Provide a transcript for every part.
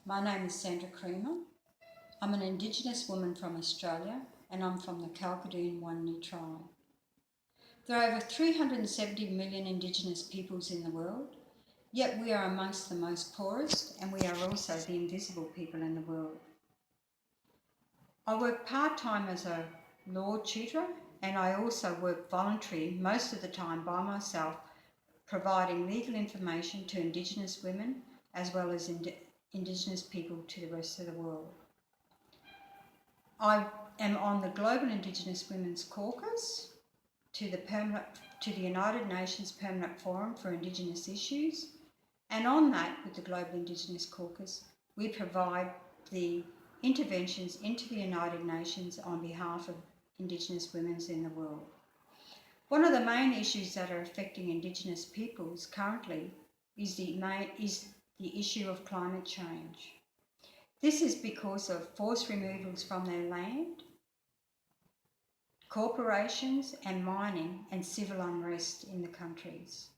My name is Sandra Creamer. I'm an Indigenous woman from Australia and I'm from the Kalkadoon Wurundjeri tribe. There are over 370 million Indigenous peoples in the world, yet we are amongst the most poorest and we are also the invisible people in the world. I work part-time as a law tutor and I also work voluntary most of the time by myself, providing legal information to Indigenous women as well as Indigenous people to the rest of the world. I am on the Global Indigenous Women's Caucus to the United Nations Permanent Forum for Indigenous Issues, and on that, with the Global Indigenous Caucus, we provide the interventions into the United Nations on behalf of Indigenous women in the world. One of the main issues that are affecting Indigenous peoples currently is the issue of climate change. This is because of forced removals from their land, corporations and mining and civil unrest in the countries.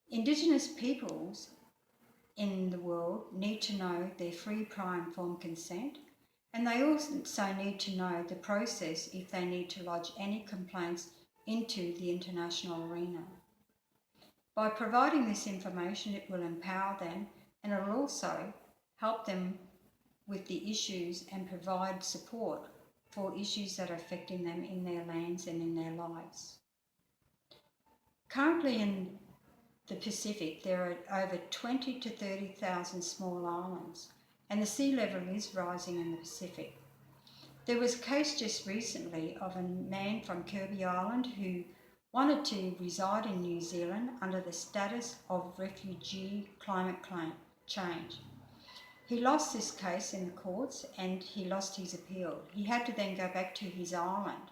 Indigenous peoples in the world need to know their free, prior informed consent, and they also need to know the process if they need to lodge any complaints into the international arena. By providing this information, it will empower them and it will also help them with the issues and provide support for issues that are affecting them in their lands and in their lives. Currently in the Pacific, there are over 20 to 30,000 small islands, and the sea level is rising in the Pacific. There was a case just recently of a man from Kirby Island who wanted to reside in New Zealand under the status of refugee climate change. He lost this case in the courts and he lost his appeal. He had to then go back to his island,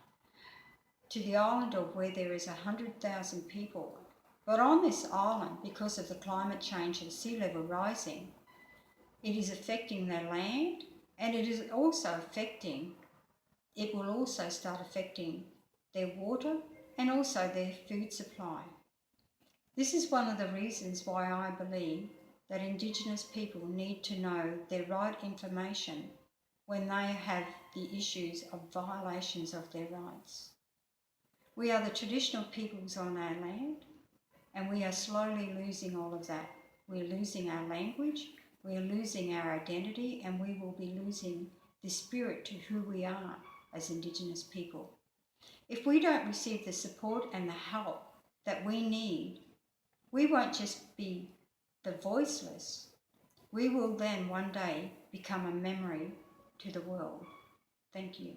to the island of where there is 100,000 people. But on this island, because of the climate change and sea level rising, it is affecting their land and it will also start affecting their water and also their food supply. This is one of the reasons why I believe that Indigenous people need to know their right information when they have the issues of violations of their rights. We are the traditional peoples on our land and we are slowly losing all of that. We're losing our language, we're losing our identity, and we will be losing the spirit to who we are as Indigenous people. If we don't receive the support and the help that we need, we won't just be the voiceless, we will then one day become a memory to the world. Thank you.